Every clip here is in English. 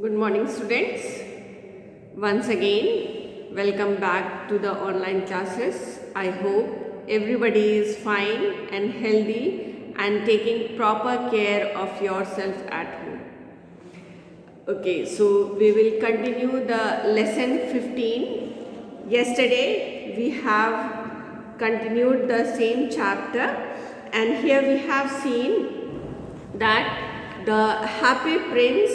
Good morning, students. Once again, welcome back to the online classes. I hope everybody is fine and healthy and taking proper care of yourself at home. Okay, so we will continue the lesson 15. Yesterday, we have continued the same chapter, and here we have seen that the happy prince,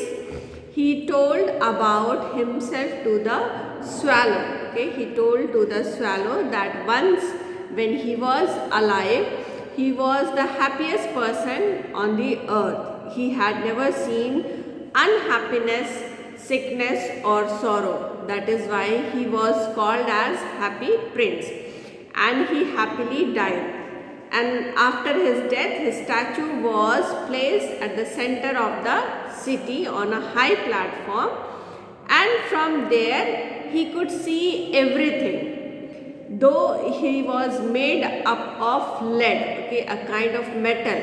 he told about himself to the swallow. Okay, he told to the swallow that once when he was alive, he was the happiest person on the earth. He had never seen unhappiness, sickness or sorrow. That is why he was called as happy prince, and he happily died. And after his death, his statue was placed at the center of the city on a high platform, and from there he could see everything. Though he was made up of lead, okay, a kind of metal,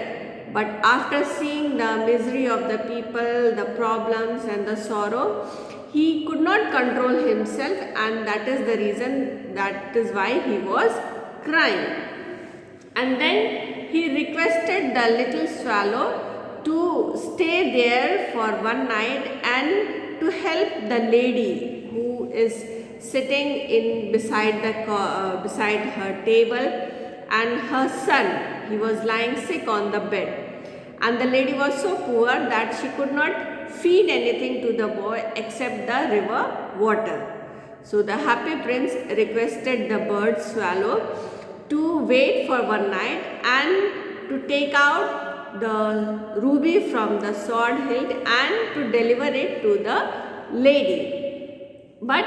but after seeing the misery of the people, the problems and the sorrow, he could not control himself, and that is the reason, that is why he was crying. And then he requested the little swallow to stay there for one night and to help the lady who is sitting in beside her table, and her son, he was lying sick on the bed, and the lady was so poor that she could not feed anything to the boy except the river water. So the happy prince requested the bird swallow to wait for one night and to take out the ruby from the sword hilt and to deliver it to the lady. But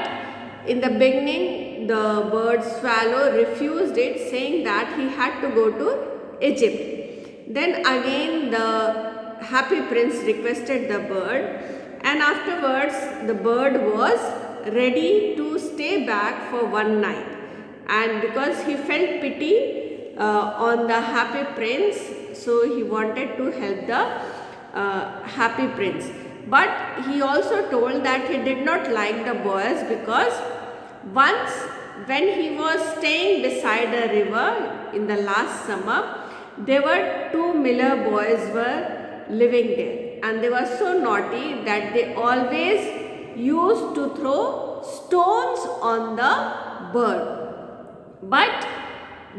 in the beginning, the bird swallow refused it, saying that he had to go to Egypt. Then again the happy prince requested the bird, and afterwards the bird was ready to stay back for one night. And because he felt pity on the happy prince, so he wanted to help the happy prince. But he also told that he did not like the boys, because once when he was staying beside a river in the last summer, there were two miller boys were living there, and they were so naughty that they always used to throw stones on the bird. But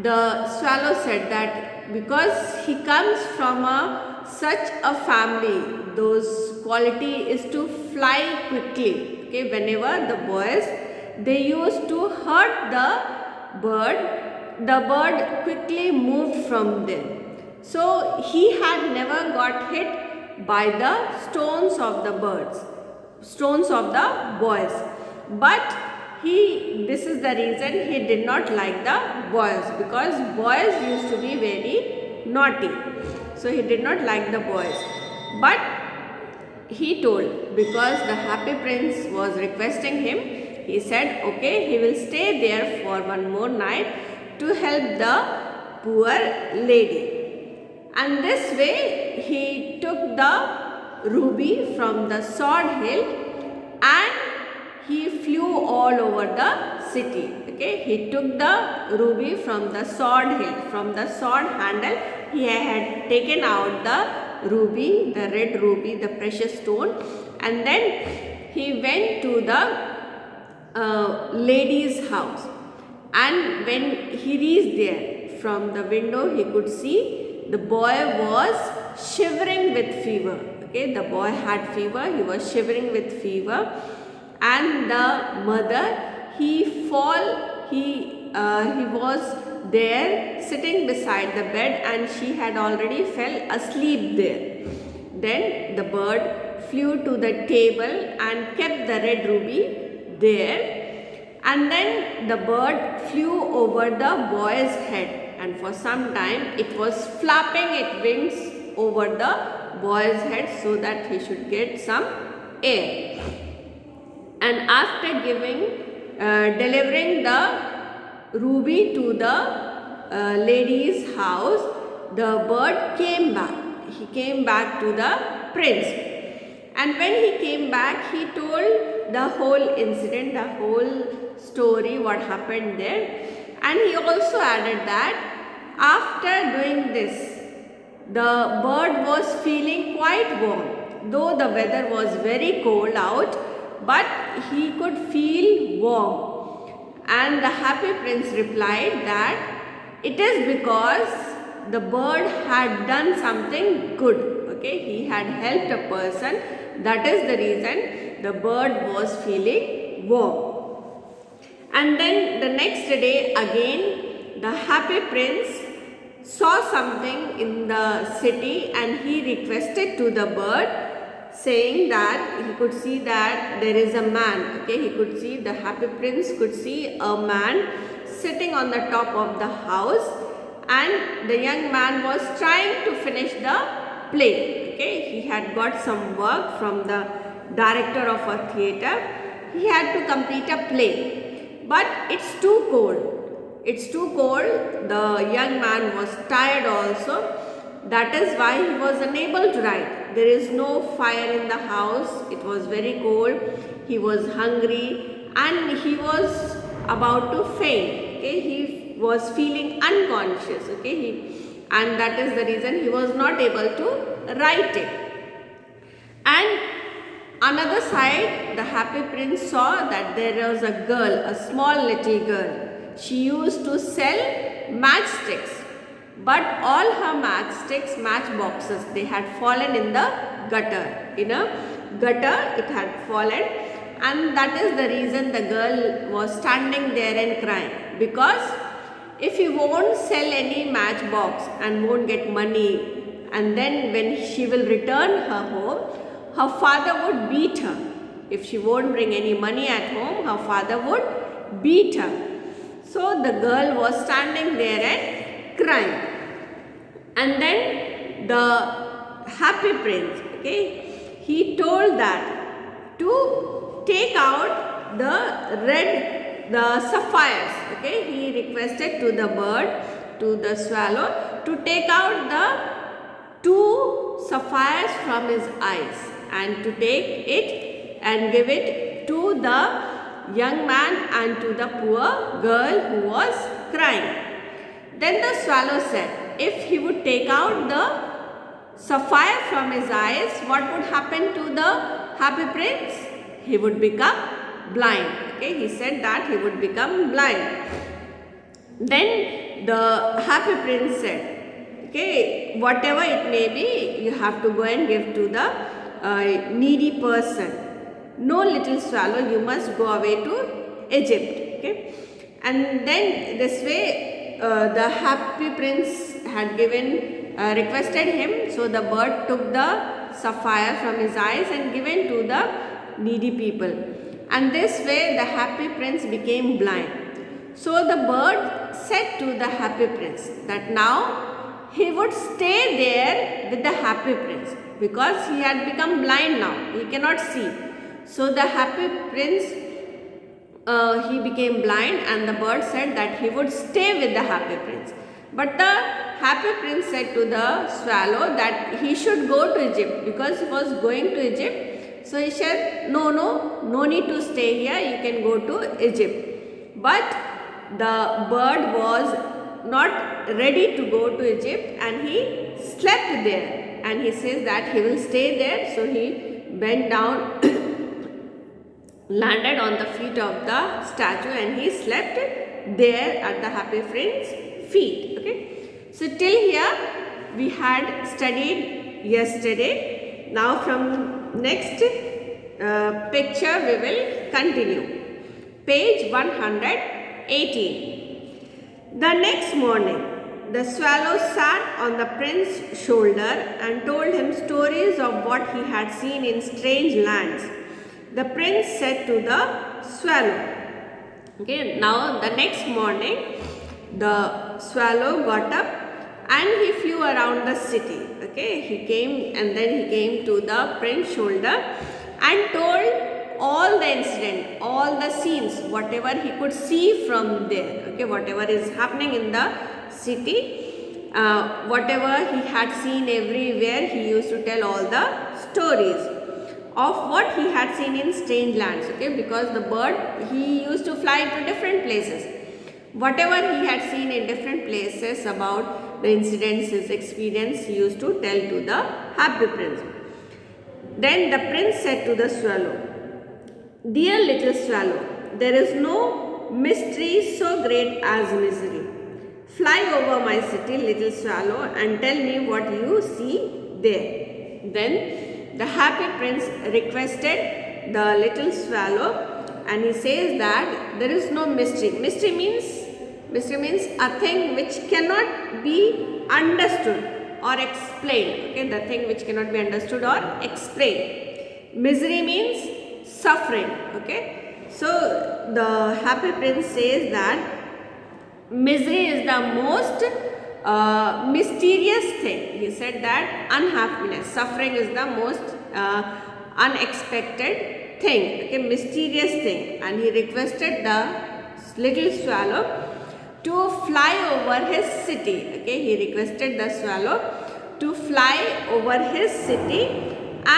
the swallow said that because he comes from such a family, those quality is to fly quickly. Okay, whenever the boys, they used to hurt the bird quickly moved from them. So he had never got hit by the stones of the birds, stones of the boys. But this is the reason he did not like the boys, because boys used to be very naughty. So he did not like the boys. But he told, because the happy prince was requesting him, he said okay, he will stay there for one more night to help the poor lady. And this way he took the ruby from the sword hilt and he flew all over the city. Okay, he took the ruby from the sword hilt, from the sword handle. He had taken out the ruby, the red ruby, the precious stone, and then he went to the lady's house. And when he reached there, from the window he could see the boy was shivering with fever. Okay, the boy had fever, he was shivering with fever. And the mother, he was there sitting beside the bed, and she had already fell asleep there. Then the bird flew to the table and kept the red ruby there, and then the bird flew over the boy's head, and for some time it was flapping its wings over the boy's head so that he should get some air. And after delivering the ruby to the lady's house, the bird came back. He came back to the prince. And when he came back, he told the whole incident, the whole story, what happened there. And he also added that after doing this, the bird was feeling quite warm, though the weather was very cold out, but he could feel warm. And the happy prince replied that it is because the bird had done something good. Okay, he had helped a person. That is the reason the bird was feeling warm. And then the next day again, the happy prince saw something in the city and he requested to the bird, saying that he could see that there is a man. Okay, he could see, the happy prince could see a man sitting on the top of the house, and the young man was trying to finish the play. Okay, he had got some work from the director of a theatre. He had to complete a play, but it's too cold. It's too cold. The young man was tired also. That is why he was unable to write. There is no fire in the house. It was very cold. He was hungry and he was about to faint. Okay, he was feeling unconscious. Okay, and that is the reason he was not able to write it. And another side, the happy prince saw that there was a girl, a small little girl. She used to sell matchsticks, but all her matchboxes, they had fallen in the gutter. In a gutter it had fallen, and that is the reason the girl was standing there and crying, because if you won't sell any matchbox and won't get money, and then when she will return her home, her father would beat her. If she won't bring any money at home, her father would beat her. So the girl was standing there and crying. And then the happy prince, okay, he told that to take out the sapphires. Okay, he requested to the bird, to the swallow, to take out the 2 sapphires from his eyes and to take it and give it to the young man and to the poor girl who was crying. Then the swallow said, if he would take out the sapphire from his eyes, what would happen to the happy prince? He would become blind. Okay, he said that he would become blind. Then the happy prince said, okay, whatever it may be, you have to go and give to the needy person. No, little swallow, you must go away to Egypt. Okay, and then this way the happy prince had requested him, so the bird took the sapphire from his eyes and given to the needy people, and this way the happy prince became blind. So the bird said to the happy prince that now he would stay there with the happy prince, because he had become blind now, he cannot see. So the happy prince, he became blind, and the bird said that he would stay with the happy prince. But the happy prince said to the swallow that he should go to Egypt, because he was going to Egypt. So he said, no need to stay here, you can go to Egypt. But the bird was not ready to go to Egypt, and he slept there, and he says that he will stay there. So he bent down landed on the feet of the statue, and he slept there at the happy prince's feet. Okay, so till here we had studied yesterday. Now from next picture we will continue. Page 118. The next morning, the swallow sat on the prince's shoulder and told him stories of what he had seen in strange lands. The prince said to the swallow. Okay, now the next morning, the swallow got up and he flew around the city. Okay, he came and then he came to the prince's shoulder and told all the incident, all the scenes, whatever he could see from there. Okay, whatever is happening in the city, whatever he had seen everywhere, he used to tell all the stories. of what he had seen in strange lands, okay, because the bird, he used to fly to different places. Whatever he had seen in different places about the incidents, his experience, he used to tell to the happy prince. Then the prince said to the swallow, "Dear little swallow, there is no mystery so great as misery. Fly over my city, little swallow, and tell me what you see there." Then the happy prince requested the little swallow, and he says that there is no mystery. Mystery means a thing which cannot be understood or explained. Okay, the thing which cannot be understood or explained. Misery means suffering. Okay, so the happy prince says that misery is the most mysterious thing. He said that unhappiness, suffering is the most unexpected thing, okay, mysterious thing. And he requested the little swallow to fly over his city. Okay, he requested the swallow to fly over his city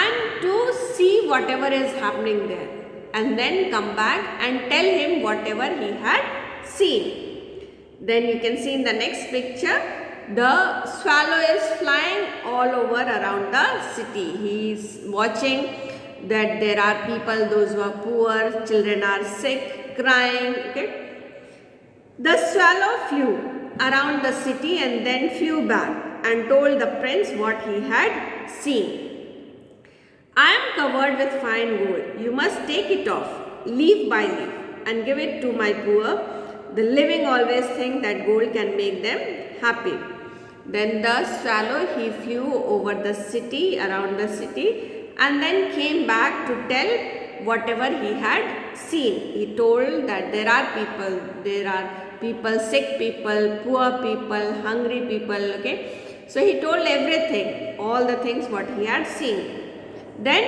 and to see whatever is happening there, and then come back and tell him whatever he had seen. Then you can see in the next picture, the swallow is flying all over around the city. He is watching that there are people, those who are poor, children are sick, crying. Okay. The swallow flew around the city and then flew back and told the prince what he had seen. "I am covered with fine gold. You must take it off, leaf by leaf, and give it to my poor. The living always think that gold can make them happy." Then the swallow, he flew over the city, around the city, and then came back to tell whatever he had seen. He told that there are people, sick people, poor people, hungry people, okay. So he told everything, all the things what he had seen. Then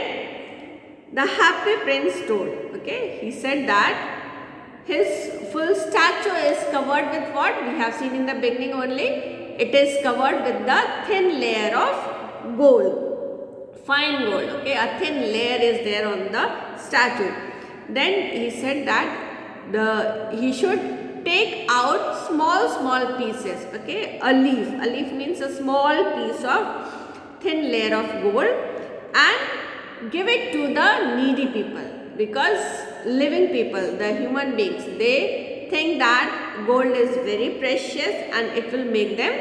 the happy prince told, okay, he said that his full statue is covered with what? We have seen in the beginning only. It is covered with the thin layer of gold, fine gold, okay. A thin layer is there on the statue. Then he said that he should take out small pieces, okay. A leaf means a small piece of thin layer of gold, and give it to the needy people, because living people, the human beings, they think that gold is very precious and it will make them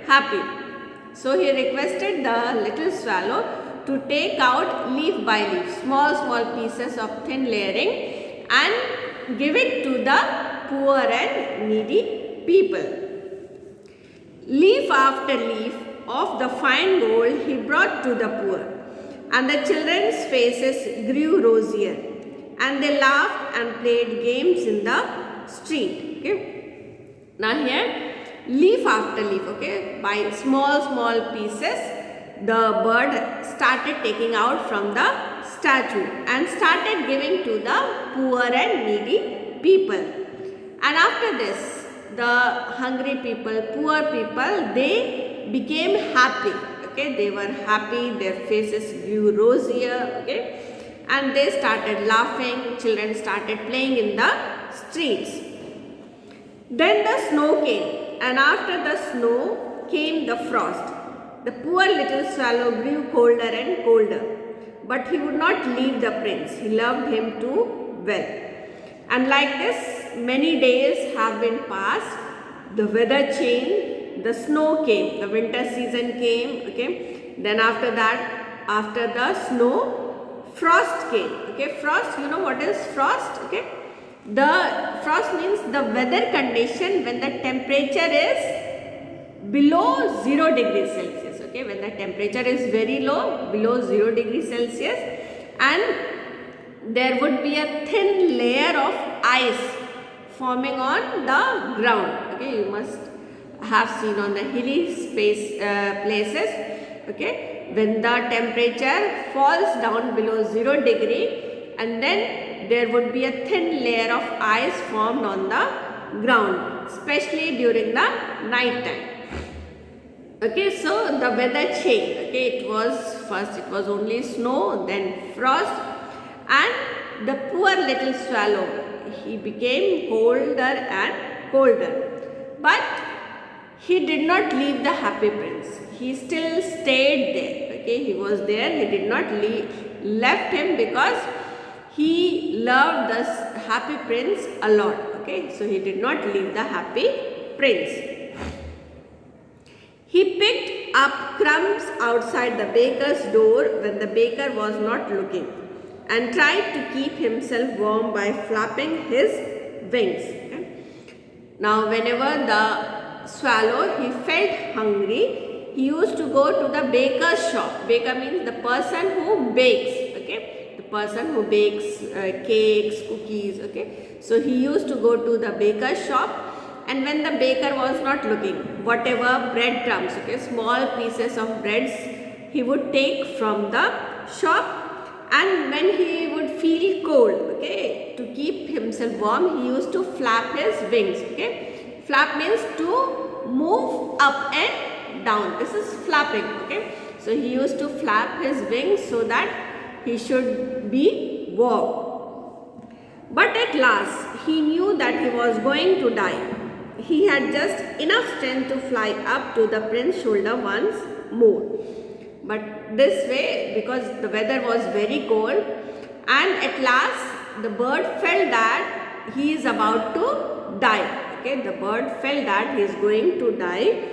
happy. So he requested the little swallow to take out leaf by leaf, small pieces of thin layering, and give it to the poor and needy people. Leaf after leaf of the fine gold he brought to the poor, and the children's faces grew rosier, and they laughed and played games in the street. Okay. Now here, leaf after leaf, okay, by small pieces, the bird started taking out from the statue and started giving to the poor and needy people. And after this, the hungry people, poor people, they became happy. Okay, they were happy, their faces grew rosier, okay, and they started laughing, children started playing in the streets. Then the snow came, and after the snow came the frost. The poor little swallow grew colder and colder, but he would not leave the prince. He loved him too well. And like this, many days have been passed. The weather changed, the snow came, the winter season came, okay. Then after that, after the snow, frost came, okay. Frost, you know what is frost, okay. The frost means the weather condition when the temperature is below 0 degrees Celsius, okay. When the temperature is very low, below 0 degrees Celsius, and there would be a thin layer of ice forming on the ground, okay. You must have seen on the hilly places, okay, when the temperature falls down below 0 degree, and then there would be a thin layer of ice formed on the ground, especially during the night time. Okay, so the weather changed. Okay, it was only snow, then frost, and the poor little swallow, he became colder and colder. But he did not leave the happy prince. He still stayed there. Okay, he was there. He did not left him because he loved the happy prince a lot. Okay, so he did not leave the happy prince. He picked up crumbs outside the baker's door when the baker was not looking and tried to keep himself warm by flapping his wings. Okay? Now, whenever the swallow he felt hungry, he used to go to the baker's shop. Baker means the person who bakes. Okay, the person who bakes cakes, cookies. Okay, so he used to go to the baker's shop. And when the baker was not looking, whatever bread crumbs, okay, small pieces of breads, he would take from the shop. And when he would feel cold, okay, to keep himself warm, he used to flap his wings. Okay, flap means to move up and down. This is flapping. Okay, so he used to flap his wings so that he should be warm. But at last, he knew that he was going to die. He had just enough strength to fly up to the prince's shoulder once more. But this way, because the weather was very cold, and at last the bird felt that he is about to die. Okay, the bird felt that he is going to die,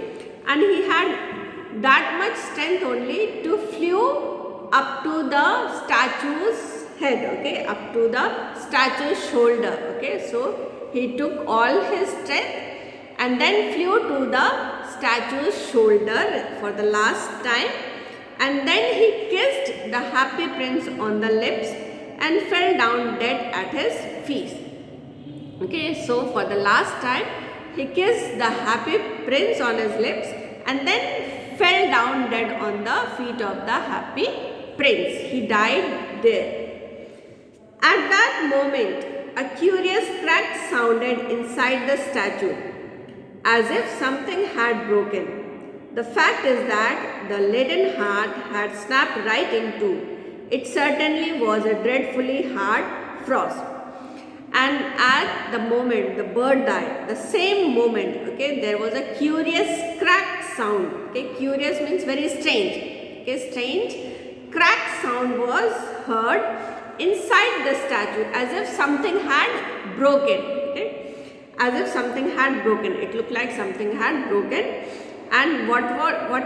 and he had that much strength only to flew up to the statue's head. Okay, up to the statue's shoulder. Okay, so he took all his strength and then flew to the statue's shoulder for the last time, and then he kissed the happy prince on the lips and fell down dead at his feet. Okay, so for the last time he kissed the happy prince on his lips and then fell down dead on the feet of the happy prince. He died there. At that moment, a curious crack sounded inside the statue, as if something had broken. The fact is that the leaden heart had snapped right in two. It certainly was a dreadfully hard frost. And at the moment the bird died, the same moment, okay, there was a curious crack sound. Okay, curious means very strange. Okay, strange crack sound was heard inside the statue, as if something had broken. Okay, as if something had broken. It looked like something had broken. And what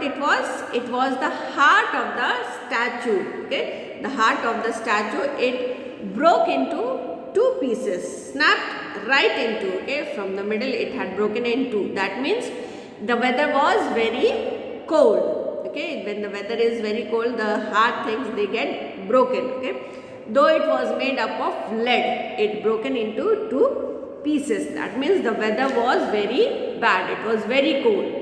it was? It was the heart of the statue. Okay, the heart of the statue. It broke into two pieces, snapped right into. Okay, from the middle it had broken in two. That means the weather was very cold. Okay, when the weather is very cold, the hard things they get broken. Okay, though it was made up of lead, it broken into two pieces. That means the weather was very bad. It was very cold.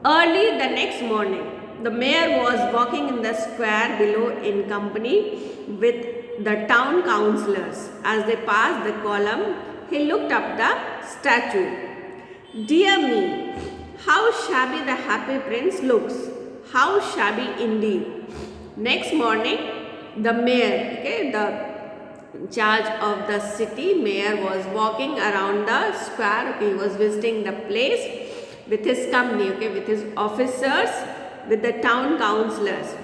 Early the next morning, the mayor was walking in the square below in company with the town councillors. As they passed the column, he looked up the statue. Dear me, how shabby the happy prince looks. How shabby indeed. Next morning, the mayor, okay, the charge of the city mayor was walking around the square. Okay, he was visiting the place with his company, okay, with his officers, with the town councillors.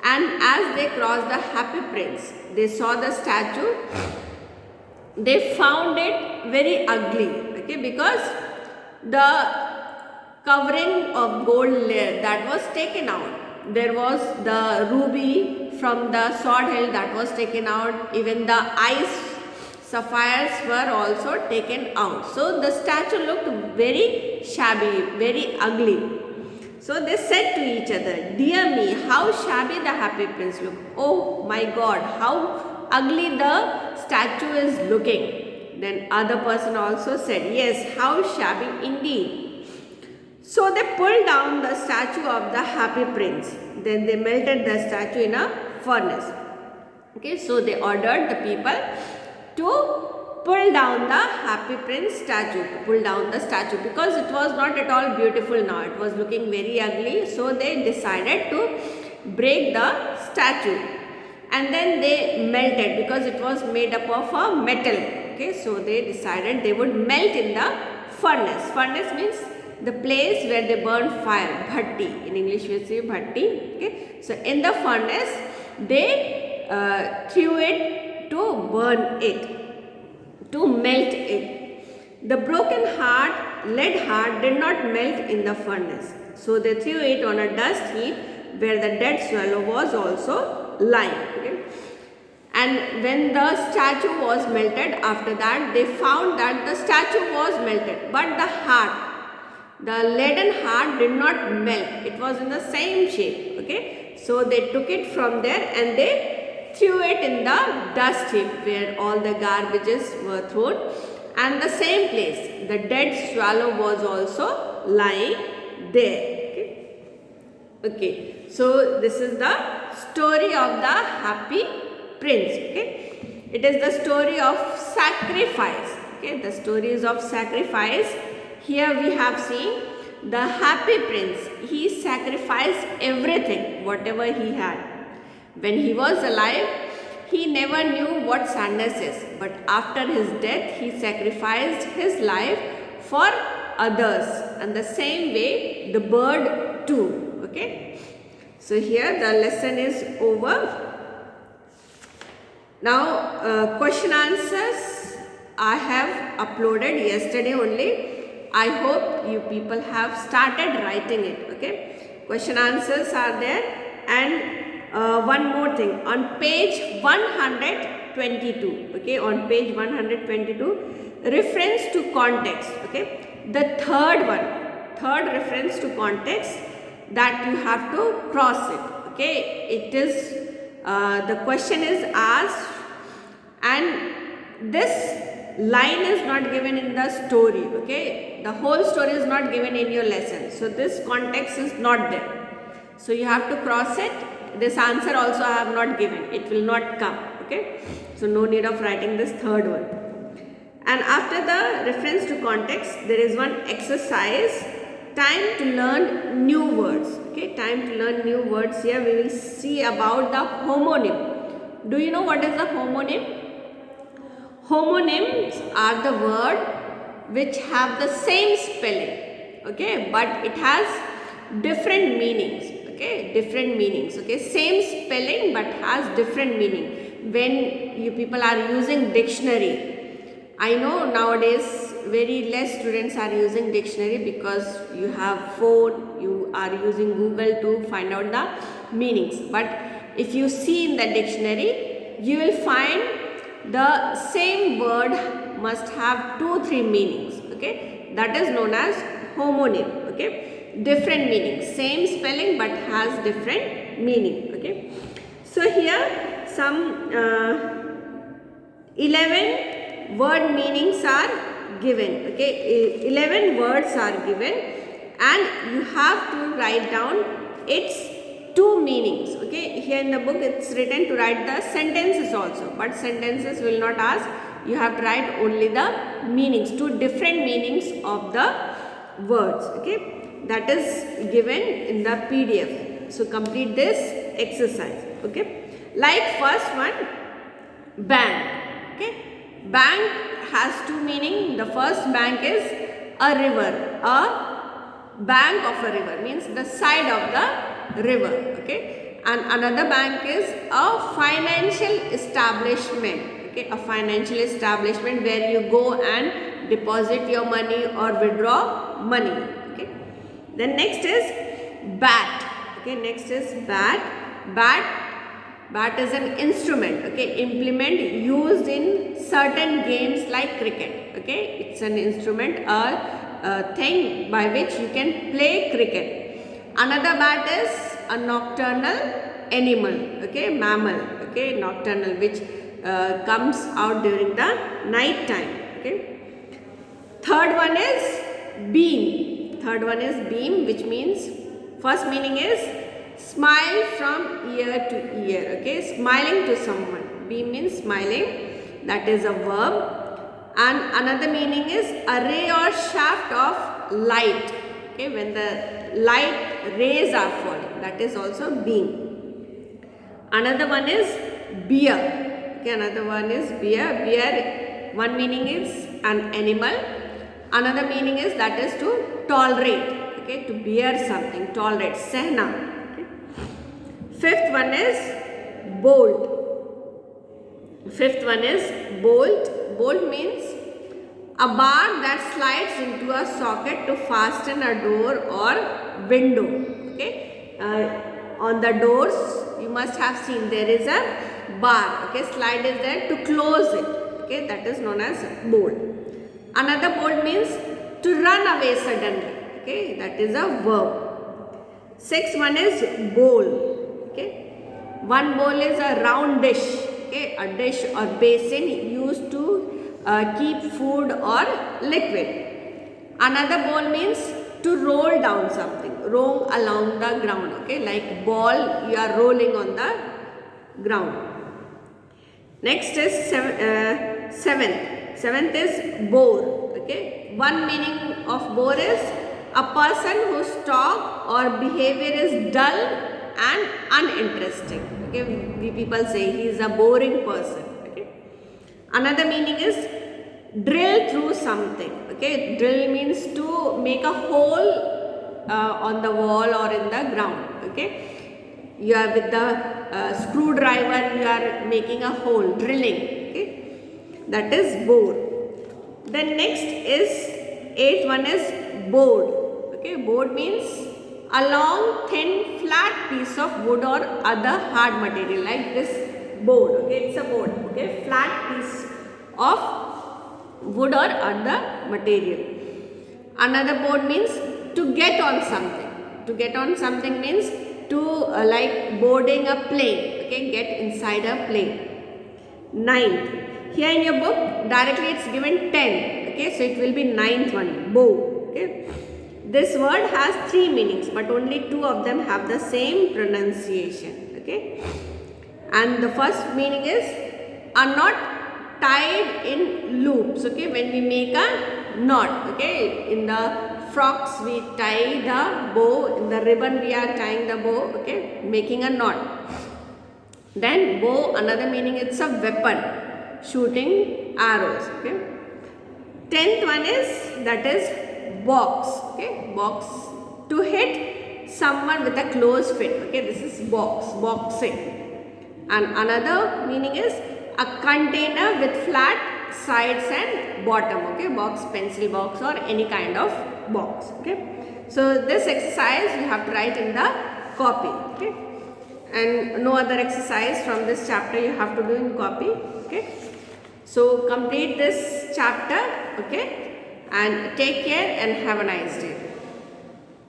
And as they crossed the happy prince, they saw the statue. They found it very ugly, okay, because the covering of gold layer that was taken out. There was the ruby from the sword hilt that was taken out. Even the eyes sapphires were also taken out. So the statue looked very shabby, very ugly. So they said to each other, dear me, how shabby the happy prince looked. Oh my God, how ugly the statue is looking. Then other person also said, yes, how shabby indeed. So they pulled down the statue of the happy prince. Then they melted the statue in a furnace. Okay, so they ordered the people to pull down the Happy Prince statue, to pull down the statue, because it was not at all beautiful now. It was looking very ugly. So they decided to break the statue, and then they melted, because it was made up of a metal. Okay, so they decided they would melt in the furnace. Furnace means the place where they burn fire, bhatti. In English we say bhatti. Okay, so in the furnace they threw it to burn it, to melt it. The broken heart, lead heart, did not melt in the furnace. So they threw it on a dust heap where the dead swallow was also lying. Okay? And when the statue was melted, after that they found that the statue was melted, but the heart, the leaden heart, did not melt. It was in the same shape. Okay, so they took it from there and they threw it in the dust heap where all the garbages were thrown, and the same place the dead swallow was also lying there. Okay, so this is the story of the Happy Prince. Okay, it is the story of sacrifice. Okay, the story is of sacrifice. Here we have seen the Happy Prince. He sacrificed everything, whatever he had. When he was alive, he never knew what sadness is, but after his death, he sacrificed his life for others, and the same way the bird too. Okay, so here the lesson is over. Now question answers I have uploaded yesterday only. I hope you people have started writing it. Okay, question answers are there. And one more thing, on page 122, okay, on page 122, reference to context. Okay, the third reference to context, that you have to cross it. Okay, it is the question is asked, and this line is not given in the story. Okay, the whole story is not given in your lesson, so this context is not there, so you have to cross it. This answer also I have not given, it will not come. Okay, so no need of writing this third one. And after the reference to context, there is one exercise, time to learn new words. Okay, time to learn new words. Here we will see about the homonym. Do you know what is the homonym? Homonyms are the word which have the same spelling, okay, but it has different meanings. Okay, different meanings. Okay, same spelling but has different meaning. When you people are using dictionary, I know nowadays very less students are using dictionary because you have phone, you are using Google to find out the meanings. But if you see in the dictionary, you will find the same word must have 2-3 meanings. Okay, that is known as homonym. Okay, different meanings, same spelling but has different meaning. Okay, so here some 11 word meanings are given. Okay, 11 words are given, and you have to write down its 2 meanings. Okay, here in the book it's written to write the sentences also, but sentences will not ask. You have to write only the meanings, 2 different meanings of the words. Okay, that is given in the PDF. So complete this exercise. Okay, like first one, bank. Okay, bank has 2 meaning. The first bank is a river. A bank of a river means the side of the river. Okay, and another bank is a financial establishment. Okay, a financial establishment where you go and deposit your money or withdraw money. Okay, then next is bat. Okay, next is bat. Bat is an instrument, okay, implement used in certain games like cricket. Okay, it's an instrument, a thing by which you can play cricket. Another bat is a nocturnal animal, okay, mammal, okay, nocturnal, which comes out during the night time. Okay, third one is beam. Third one is beam, which means first meaning is smile from ear to ear. Okay, smiling to someone. Beam means smiling, that is a verb. And another meaning is a ray or shaft of light. Okay, when the light rays are falling, that is also beam. Another one is bear. Okay, another one is bear. Bear, one meaning is an animal. Another meaning is that is to tolerate. Okay, to bear something, tolerate, sehna. Okay. Fifth one is bolt. Fifth one is bolt. Bolt means a bar that slides into a socket to fasten a door or window. Okay, on the doors you must have seen there is a bar. Okay, slide is there to close it. Okay, that is known as bolt. Another bolt means to run away suddenly. Okay, that is a verb. Sixth one is bowl. Okay, one bowl is a round dish. Okay, a dish or basin used to keep food or liquid. Another bowl means to roll down something, roll along the ground. Okay, like ball you are rolling on the ground. Next is seventh. Seventh is bore. Okay, one meaning of bore is a person whose talk or behavior is dull and uninteresting. Okay, we people say he is a boring person. Okay. Another meaning is drill through something. Okay, drill means to make a hole on the wall or in the ground. Okay, you are with the screwdriver, you are making a hole, drilling. Okay, that is bore. Then next is eighth one is board. Okay, board means a long, thin, flat piece of wood or other hard material like this board. Okay, it's a board. Okay, flat piece of wood or other material. Another board means to get on something. To get on something means to like boarding a plane. Okay, get inside a plane. Ninth. Here in your book, directly it's given 10. Okay, so it will be ninth one, bow. Okay. This word has three meanings, but only two of them have the same pronunciation. Okay. And the first meaning is a knot tied in loops. Okay, when we make a knot. Okay, in the frocks we tie the bow, in the ribbon we are tying the bow. Okay, making a knot. Then bow, another meaning, it's a weapon, shooting arrows. Okay. 10th one is, that is box. Okay, box, to hit someone with a close fit. Okay, this is box, boxing. And another meaning is a container with flat sides and bottom. Okay, box, pencil box or any kind of box. Okay, so this exercise you have to write in the copy. Okay, and no other exercise from this chapter you have to do in copy. Okay, so complete this chapter. Okay, and take care and have a nice day.